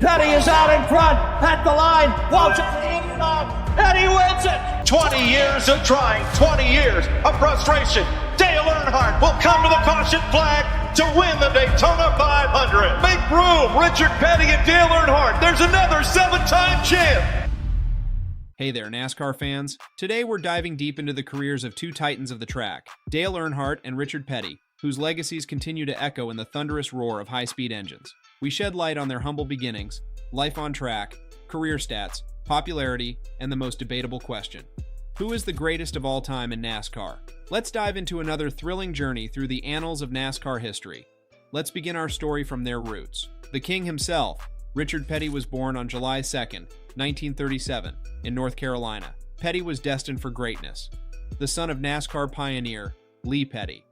Petty is out in front, at the line, Walter Petty wins it! 20 years of trying, 20 years of frustration. Dale Earnhardt will come to the caution flag to win the Daytona 500. Make room, Richard Petty and Dale Earnhardt. There's another 7-time champ. Hey there, NASCAR fans. Today we're diving deep into the careers of two titans of the track, Dale Earnhardt and Richard Petty, whose legacies continue to echo in the thunderous roar of high-speed engines. We shed light on their humble beginnings, life on track, career stats, popularity, and the most debatable question: who is the greatest of all time in NASCAR? Let's dive into another thrilling journey through the annals of NASCAR history. Let's begin our story from their roots. The king himself, Richard Petty, was born on July 2nd, 1937, in North Carolina. Petty was destined for greatness. The son of NASCAR pioneer Lee Petty,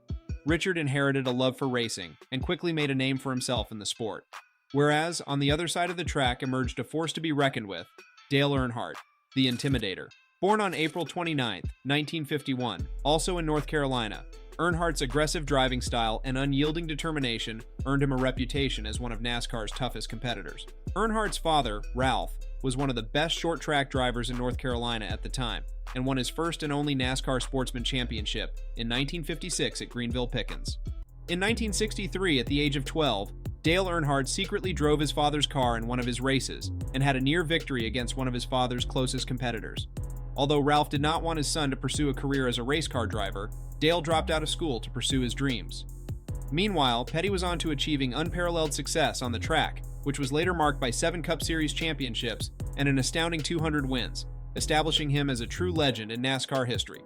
Richard inherited a love for racing and quickly made a name for himself in the sport. Whereas, on the other side of the track emerged a force to be reckoned with, Dale Earnhardt, the Intimidator. Born on April 29, 1951, also in North Carolina, Earnhardt's aggressive driving style and unyielding determination earned him a reputation as one of NASCAR's toughest competitors. Earnhardt's father, Ralph, was one of the best short-track drivers in North Carolina at the time, and won his first and only NASCAR Sportsman Championship in 1956 at Greenville Pickens. In 1963, at the age of 12, Dale Earnhardt secretly drove his father's car in one of his races and had a near victory against one of his father's closest competitors. Although Ralph did not want his son to pursue a career as a race car driver, Dale dropped out of school to pursue his dreams. Meanwhile, Petty was on to achieving unparalleled success on the track, which was later marked by 7 Cup Series championships and an astounding 200 wins, establishing him as a true legend in NASCAR history.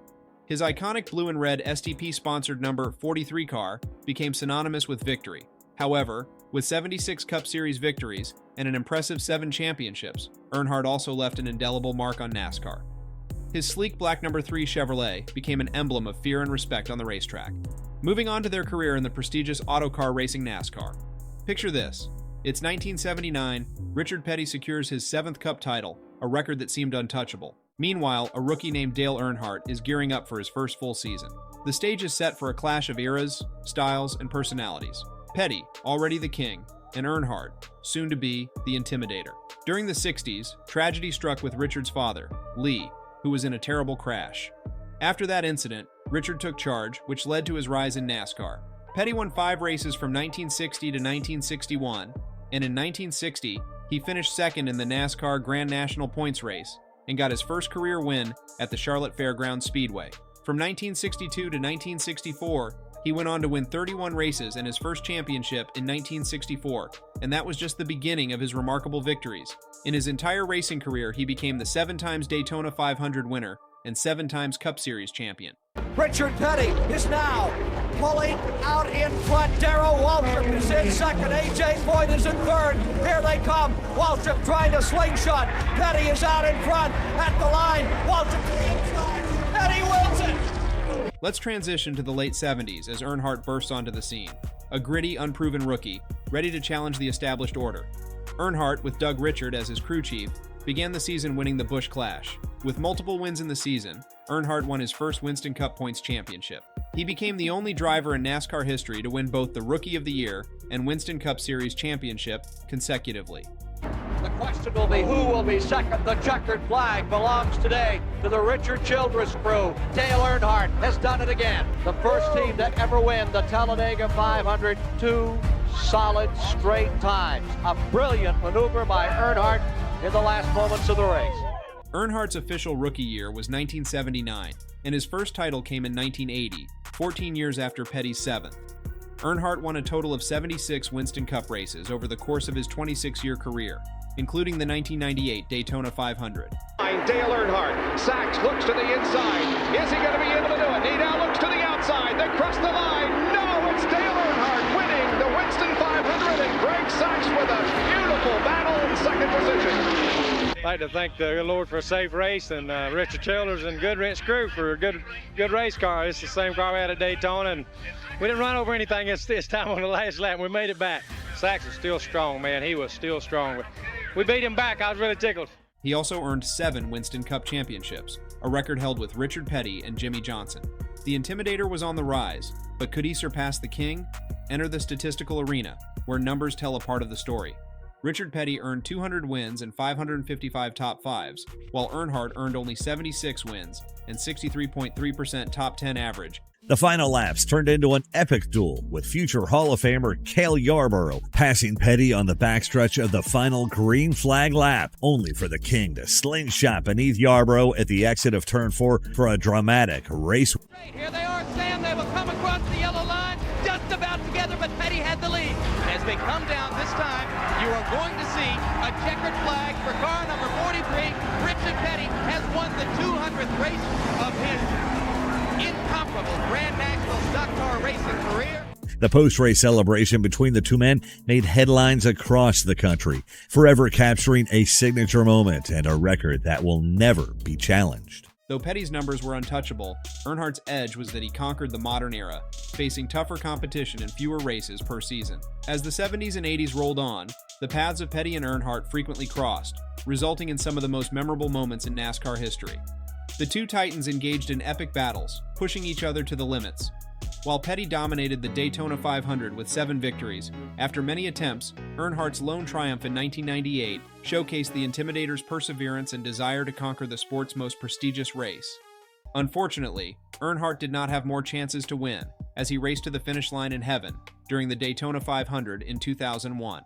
His iconic blue and red STP-sponsored number 43 car became synonymous with victory. However, with 76 Cup Series victories and an impressive 7 championships, Earnhardt also left an indelible mark on NASCAR. His sleek black number 3 Chevrolet became an emblem of fear and respect on the racetrack. Moving on to their career in the prestigious autocar racing NASCAR. Picture this. It's 1979, Richard Petty secures his 7th Cup title, a record that seemed untouchable. Meanwhile, a rookie named Dale Earnhardt is gearing up for his first full season. The stage is set for a clash of eras, styles, and personalities. Petty, already the king, and Earnhardt, soon to be the Intimidator. During the 60s, tragedy struck with Richard's father, Lee, who was in a terrible crash. After that incident, Richard took charge, which led to his rise in NASCAR. Petty won 5 races from 1960 to 1961, and in 1960, he finished second in the NASCAR Grand National Points race and got his first career win at the Charlotte Fairgrounds Speedway. From 1962 to 1964, he went on to win 31 races and his first championship in 1964, and that was just the beginning of his remarkable victories. In his entire racing career, he became the 7 times Daytona 500 winner and 7 times Cup Series champion. Richard Petty is now pulling out in front. Darrell Waltrip is in second. A.J. Foyt is in third. Here they come. Waltrip trying to slingshot. Petty is out in front. At the line. Waltrip to the inside. Petty wins it. Let's transition to the late 70s as Earnhardt bursts onto the scene. A gritty, unproven rookie, ready to challenge the established order. Earnhardt, with Doug Richard as his crew chief, began the season winning the Busch Clash. With multiple wins in the season, Earnhardt won his first Winston Cup Points championship. He became the only driver in NASCAR history to win both the Rookie of the Year and Winston Cup Series championship consecutively. The question will be who will be second. The checkered flag belongs today to the Richard Childress crew. Dale Earnhardt has done it again. The first team to ever win the Talladega 500 2 solid straight times. A brilliant maneuver by Earnhardt in the last moments of the race. Earnhardt's official rookie year was 1979, and his first title came in 1980, 14 years after Petty's 7th. Earnhardt won a total of 76 Winston Cup races over the course of his 26-year career, including the 1998 Daytona 500. Dale Earnhardt. Sachs looks to the inside. Is he going to be able to do it? He now looks to the outside. They cross the line. No, it's Dale Earnhardt winning the Winston 500, and Greg Sachs with a beautiful battle in second position. I'd like to thank the good Lord for a safe race, and Richard Childers and Goodrich crew for a good race car. It's the same car we had at Daytona, and we didn't run over anything this time on the last lap. We made it back. Sachs was still strong, man. He was still strong. We beat him back. I was really tickled. He also earned 7 Winston Cup championships, a record held with Richard Petty and Jimmy Johnson. The Intimidator was on the rise, but could he surpass the King? Enter the statistical arena, where numbers tell a part of the story. Richard Petty earned 200 wins and 555 top fives, while Earnhardt earned only 76 wins and 63.3% top 10 average. The final laps turned into an epic duel, with future Hall of Famer Cale Yarborough passing Petty on the backstretch of the final green flag lap, only for the King to slingshot beneath Yarborough at the exit of Turn 4 for a dramatic race. Here they are, Sam. They will come across the yellow line, just about together, but Petty had the lead. As they come down this time, you are going to see a checkered flag for car number 43. Richard Petty has won the 200th race of his incomparable Grand National Stock Car racing career. The post-race celebration between the two men made headlines across the country, forever capturing a signature moment and a record that will never be challenged. Though Petty's numbers were untouchable, Earnhardt's edge was that he conquered the modern era, facing tougher competition and fewer races per season. As the 70s and 80s rolled on, the paths of Petty and Earnhardt frequently crossed, resulting in some of the most memorable moments in NASCAR history. The two titans engaged in epic battles, pushing each other to the limits. While Petty dominated the Daytona 500 with 7 victories, after many attempts, Earnhardt's lone triumph in 1998 showcased the Intimidator's perseverance and desire to conquer the sport's most prestigious race. Unfortunately, Earnhardt did not have more chances to win, as he raced to the finish line in heaven during the Daytona 500 in 2001.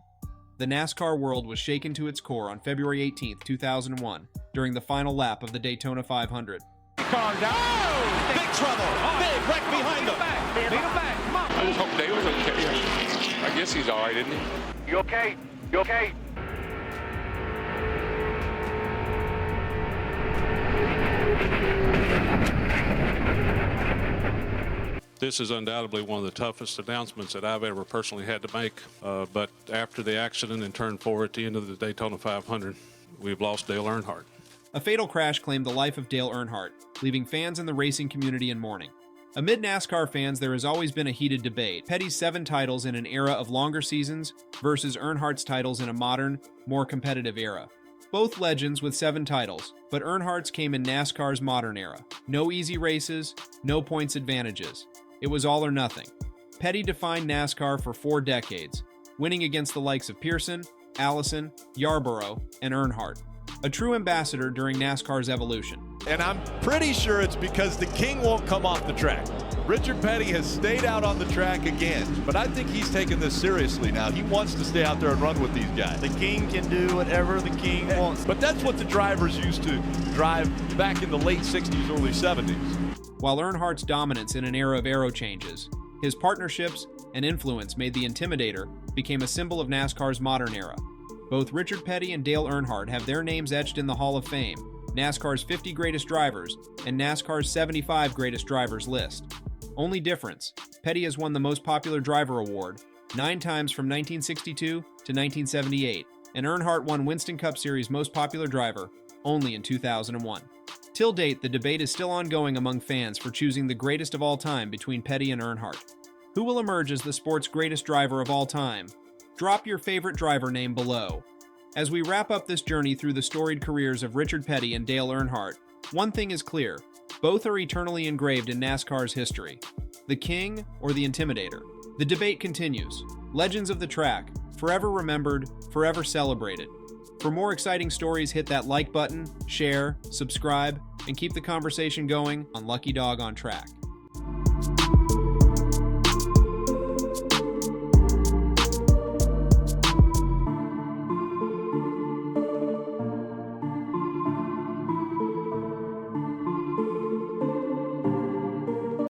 The NASCAR world was shaken to its core on February 18, 2001, during the final lap of the Daytona 500. Car down. Oh, big trouble. Oh, big wreck behind them. Beat him back. Come on. I just hope Dale's okay. I guess he's all right, isn't he? You okay? You okay? This is undoubtedly one of the toughest announcements that I've ever personally had to make. But after the accident in Turn 4 at the end of the Daytona 500, we've lost Dale Earnhardt. A fatal crash claimed the life of Dale Earnhardt, leaving fans in the racing community in mourning. Amid NASCAR fans, there has always been a heated debate. Petty's 7 titles in an era of longer seasons versus Earnhardt's titles in a modern, more competitive era. Both legends with 7 titles, but Earnhardt's came in NASCAR's modern era. No easy races, no points advantages. It was all or nothing. Petty defined NASCAR for 4 decades, winning against the likes of Pearson, Allison, Yarborough, and Earnhardt. A true ambassador during NASCAR's evolution. And I'm pretty sure it's because the King won't come off the track. Richard Petty has stayed out on the track again, but I think he's taking this seriously now. He wants to stay out there and run with these guys. The King can do whatever the King wants. But that's what the drivers used to drive back in the late 60s, early 70s. While Earnhardt's dominance in an era of aero changes, his partnerships and influence made the Intimidator became a symbol of NASCAR's modern era. Both Richard Petty and Dale Earnhardt have their names etched in the Hall of Fame, NASCAR's 50 greatest drivers, and NASCAR's 75 greatest drivers list. Only difference, Petty has won the Most Popular Driver Award 9 times from 1962 to 1978, and Earnhardt won Winston Cup Series Most Popular Driver only in 2001. Till date, the debate is still ongoing among fans for choosing the greatest of all time between Petty and Earnhardt. Who will emerge as the sport's greatest driver of all time? Drop your favorite driver name below. As we wrap up this journey through the storied careers of Richard Petty and Dale Earnhardt, one thing is clear. Both are eternally engraved in NASCAR's history. The King or the Intimidator? The debate continues. Legends of the track, forever remembered, forever celebrated. For more exciting stories, hit that like button, share, subscribe, and keep the conversation going on Lucky Dog on Track.